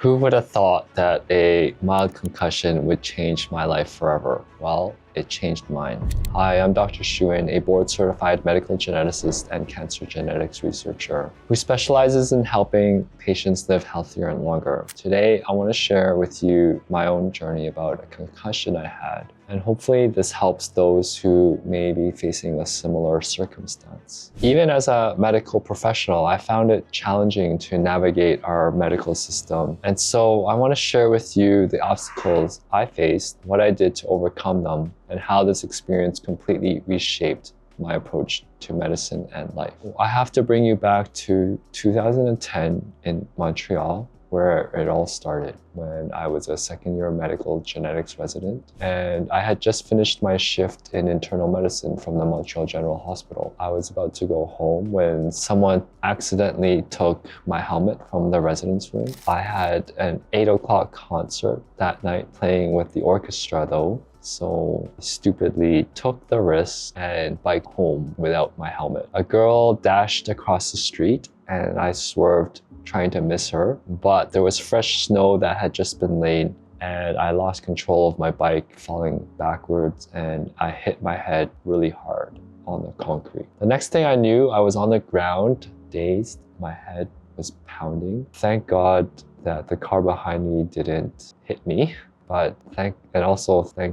Who would have thought that a mild concussion would change my life forever? Well, it changed mine. Hi, I'm Dr. Shuin, a board-certified medical geneticist and cancer genetics researcher who specializes in helping patients live healthier and longer. Today, I want to share with you my own journey about a concussion I had, and hopefully this helps those who may be facing a similar circumstance. Even as a medical professional, I found it challenging to navigate our medical system. And so I want to share with you the obstacles I faced, what I did to overcome them, and how this experience completely reshaped my approach to medicine and life. I have to bring you back to 2010 in Montreal, where it all started, when I was a second-year medical genetics resident, and I had just finished my shift in internal medicine from the Montreal General Hospital. I was about to go home when someone accidentally took my helmet from the residence room. I had an 8 o'clock concert that night playing with the orchestra though, so I stupidly took the risk and biked home without my helmet. A girl dashed across the street and I swerved trying to miss her, but there was fresh snow that had just been laid and I lost control of my bike, falling backwards, and I hit my head really hard on the concrete. The next thing I knew, I was on the ground, dazed. My head was pounding. Thank God that the car behind me didn't hit me, but thank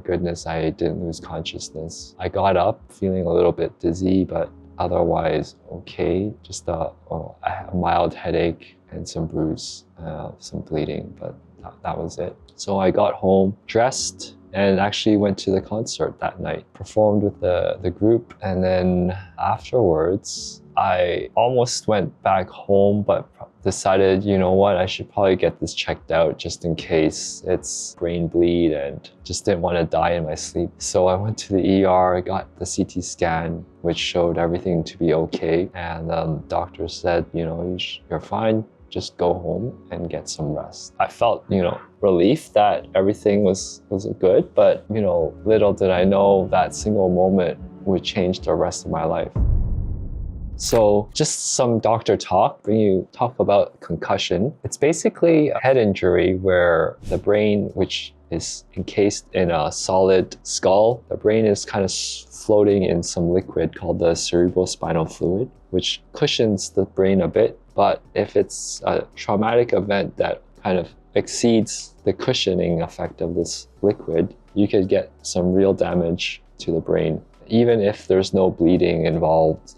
goodness I didn't lose consciousness. I got up feeling a little bit dizzy, but otherwise okay. Just a mild headache and some bruise, some bleeding, but that was it. So I got home, dressed, and actually went to the concert that night, performed with the group, and then afterwards I almost went back home, but decided, you know what, I should probably get this checked out just in case it's brain bleed, and just didn't want to die in my sleep. So I went to the ER, I got the CT scan, which showed everything to be okay. And the doctor said, you know, you're fine, just go home and get some rest. I felt, relief that everything was good, but, little did I know that single moment would change the rest of my life. So just some doctor talk, when you talk about concussion, it's basically a head injury where the brain, which is encased in a solid skull, the brain is kind of floating in some liquid called the cerebrospinal fluid, which cushions the brain a bit. But if it's a traumatic event that kind of exceeds the cushioning effect of this liquid, you could get some real damage to the brain. Even if there's no bleeding involved,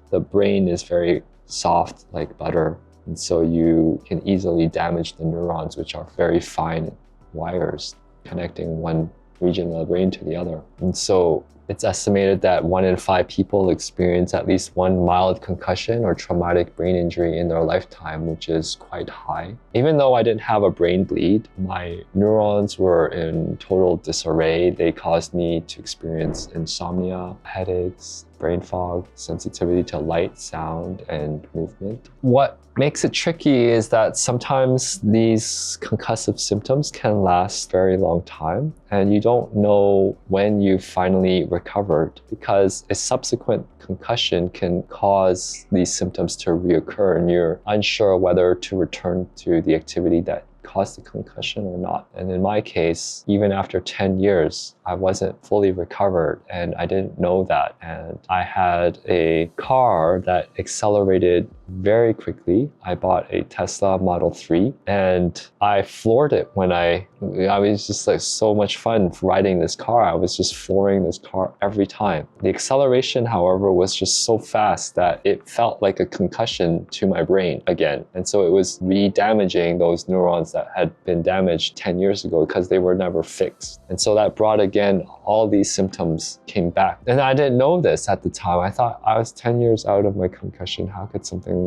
the brain is very soft like butter, and so you can easily damage the neurons, which are very fine wires connecting one region of the brain to the other. And so it's estimated that 1 in 5 people experience at least one mild concussion or traumatic brain injury in their lifetime, which is quite high. Even though I didn't have a brain bleed, my neurons were in total disarray. They caused me to experience insomnia, headaches, brain fog, sensitivity to light, sound, and movement. What makes it tricky is that sometimes these concussive symptoms can last a very long time, and you don't know when you finally recovered, because a subsequent concussion can cause these symptoms to reoccur and you're unsure whether to return to the activity that caused the concussion or not. And in my case, even after 10 years, I wasn't fully recovered and I didn't know that. And I had a car that accelerated very quickly. I bought a Tesla Model 3 and I floored it when I was just like so much fun riding this car. I was just flooring this car every time. The acceleration, however, was just so fast that it felt like a concussion to my brain again. And so it was re-damaging those neurons that had been damaged 10 years ago because they were never fixed. And so that brought again, all these symptoms came back. And I didn't know this at the time. I thought I was 10 years out of my concussion. How could something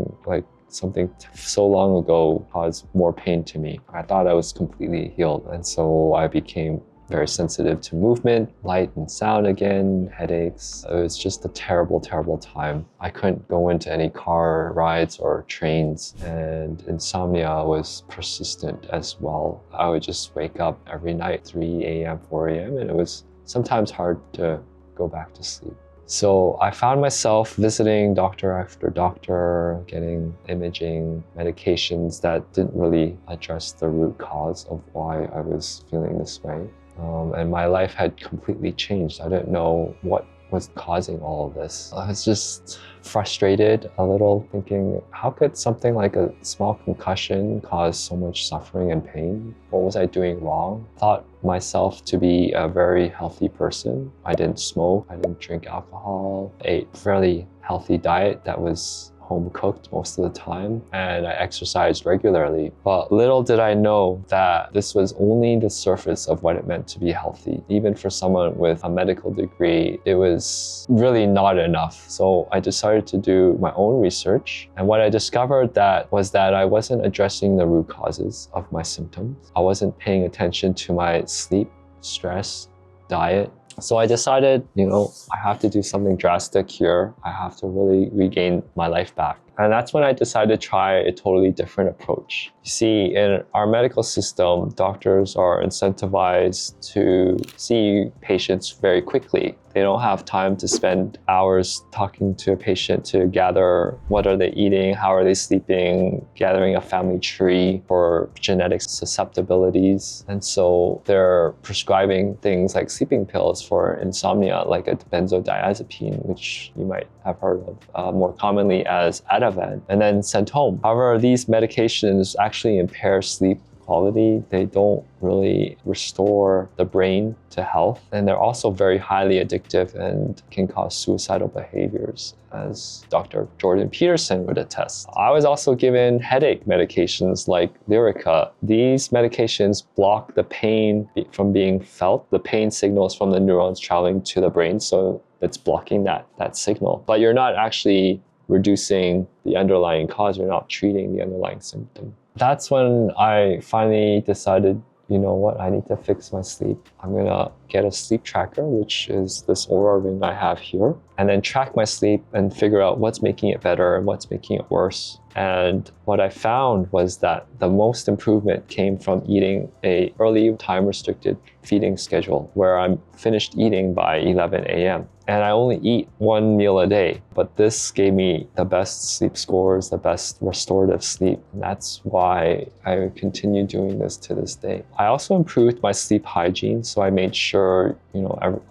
so long ago cause more pain to me? I thought I was completely healed. And so I became very sensitive to movement, light and sound again, headaches. It was just a terrible, terrible time. I couldn't go into any car rides or trains, and insomnia was persistent as well. I would just wake up every night, 3 a.m., 4 a.m., and it was sometimes hard to go back to sleep. So I found myself visiting doctor after doctor, getting imaging, medications that didn't really address the root cause of why I was feeling this way. And my life had completely changed. I didn't know what was causing all of this. I was just frustrated a little, thinking, how could something like a small concussion cause so much suffering and pain? What was I doing wrong? Thought myself to be a very healthy person. I didn't smoke, I didn't drink alcohol, ate a fairly healthy diet that was home cooked most of the time, and I exercised regularly. But little did I know that this was only the surface of what it meant to be healthy. Even for someone with a medical degree, it was really not enough. So I decided to do my own research. And what I discovered was that I wasn't addressing the root causes of my symptoms. I wasn't paying attention to my sleep, stress, diet. So I decided, I have to do something drastic here. I have to really regain my life back. And that's when I decided to try a totally different approach. You see, in our medical system, doctors are incentivized to see patients very quickly. They don't have time to spend hours talking to a patient to gather what are they eating, how are they sleeping, gathering a family tree for genetic susceptibilities. And so they're prescribing things like sleeping pills for insomnia, like a benzodiazepine, which you might have heard of more commonly as Ativan, and then sent home. However, these medications actually impair sleep quality. They don't really restore the brain to health, and they're also very highly addictive and can cause suicidal behaviors, as Dr. Jordan Peterson would attest. I was also given headache medications like Lyrica. These medications block the pain from being felt. The pain signals from the neurons traveling to the brain, so it's blocking that signal. But you're not actually reducing the underlying cause, you're not treating the underlying symptom. That's when I finally decided, you know what, I need to fix my sleep. I'm gonna get a sleep tracker, which is this Oura ring I have here, and then track my sleep and figure out what's making it better and what's making it worse. And what I found was that the most improvement came from eating a early time-restricted feeding schedule where I'm finished eating by 11 a.m. And I only eat one meal a day, but this gave me the best sleep scores, the best restorative sleep. And that's why I continue doing this to this day. I also improved my sleep hygiene, so I made sure,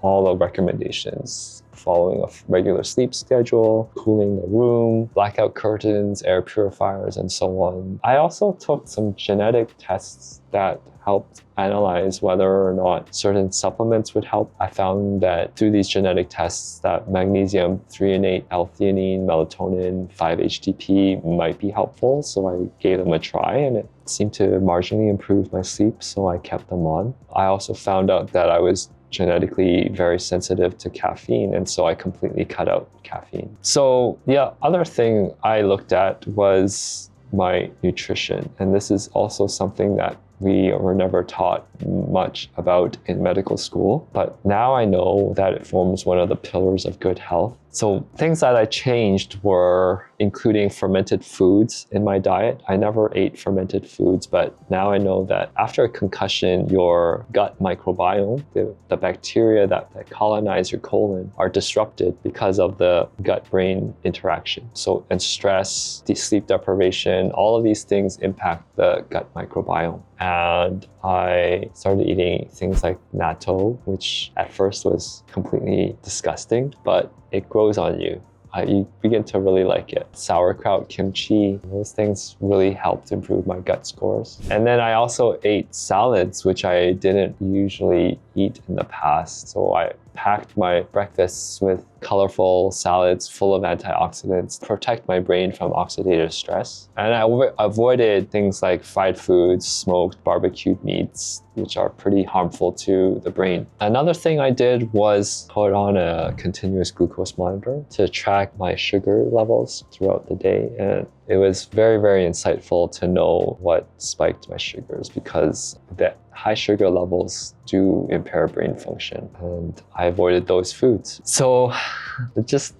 all the recommendations, following a regular sleep schedule, cooling the room, blackout curtains, air purifiers, and so on. I also took some genetic tests that helped analyze whether or not certain supplements would help. I found that through these genetic tests that magnesium, threonate, L-theanine, melatonin, 5-HTP might be helpful. So I gave them a try and it seemed to marginally improve my sleep, so I kept them on. I also found out that I was genetically very sensitive to caffeine, and so I completely cut out caffeine. So the other thing I looked at was my nutrition, and this is also something that we were never taught much about in medical school, but now I know that it forms one of the pillars of good health. So things that I changed were including fermented foods in my diet. I never ate fermented foods, but now I know that after a concussion, your gut microbiome, the bacteria that colonize your colon, are disrupted because of the gut-brain interaction. So, and stress, sleep deprivation, all of these things impact the gut microbiome. And I started eating things like natto, which at first was completely disgusting, but it grows on you. You begin to really like it. Sauerkraut, kimchi, those things really helped improve my gut scores. And then I also ate salads, which I didn't usually eat in the past. So I packed my breakfasts with colorful salads full of antioxidants to protect my brain from oxidative stress. And I avoided things like fried foods, smoked, barbecued meats, which are pretty harmful to the brain. Another thing I did was put on a continuous glucose monitor to track my sugar levels throughout the day. And it was very, very insightful to know what spiked my sugars, because the high sugar levels do impair brain function, and I avoided those foods. So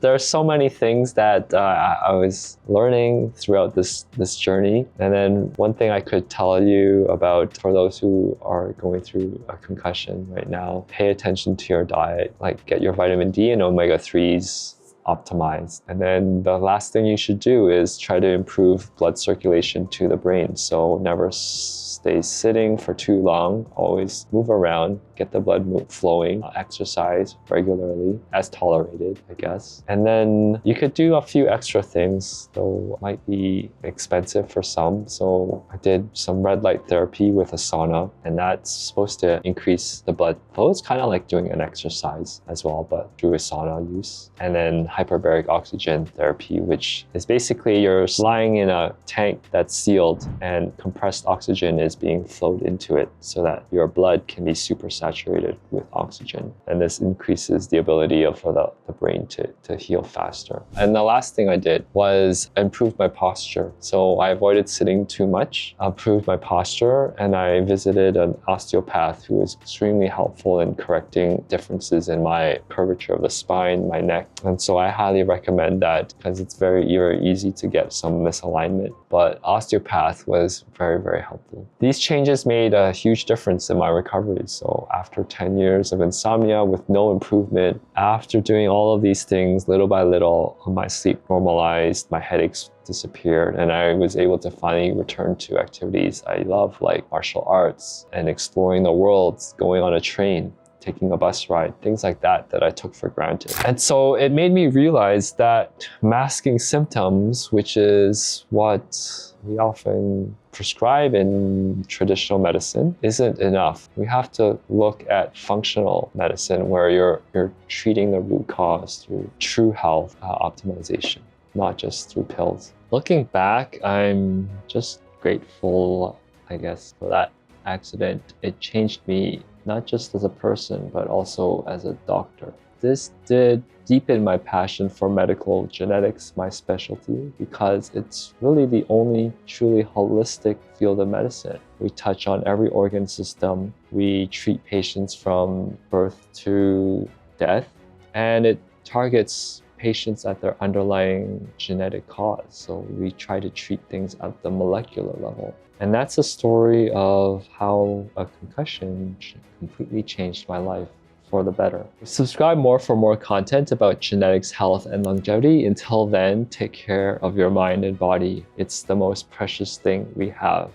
there are so many things that I was learning throughout this journey. And then one thing I could tell you about, for those who are going through a concussion right now, pay attention to your diet, like get your vitamin D and omega-3s optimized. And then the last thing you should do is try to improve blood circulation to the brain. So never stay sitting for too long, always move around, get the blood flowing, exercise regularly as tolerated, I guess. And then you could do a few extra things, though it might be expensive for some. So I did some red light therapy with a sauna, and that's supposed to increase the blood flow. It's kind of like doing an exercise as well, but through a sauna use. And then hyperbaric oxygen therapy, which is basically you're lying in a tank that's sealed and compressed oxygen is being flowed into it so that your blood can be super saturated with oxygen. And this increases the ability for the brain to heal faster. And the last thing I did was improve my posture. So I avoided sitting too much, improved my posture, and I visited an osteopath who was extremely helpful in correcting differences in my curvature of the spine, my neck. And so I highly recommend that, because it's very easy to get some misalignment. But osteopath was very, very helpful. These changes made a huge difference in my recovery. So after 10 years of insomnia with no improvement, after doing all of these things little by little, my sleep normalized, my headaches disappeared, and I was able to finally return to activities I love, like martial arts and exploring the world, going on a train, taking a bus ride, things like that I took for granted. And so it made me realize that masking symptoms, which is what we often prescribe in traditional medicine, isn't enough. We have to look at functional medicine, where you're treating the root cause through true health optimization, not just through pills. Looking back, I'm just grateful, I guess, for that accident. It changed me, not just as a person, but also as a doctor. This did deepen my passion for medical genetics, my specialty, because it's really the only truly holistic field of medicine. We touch on every organ system. We treat patients from birth to death, and it targets patients at their underlying genetic cause. So we try to treat things at the molecular level. And that's a story of how a concussion completely changed my life for the better. Subscribe for more content about genetics, health, and longevity. Until then, take care of your mind and body. It's the most precious thing we have.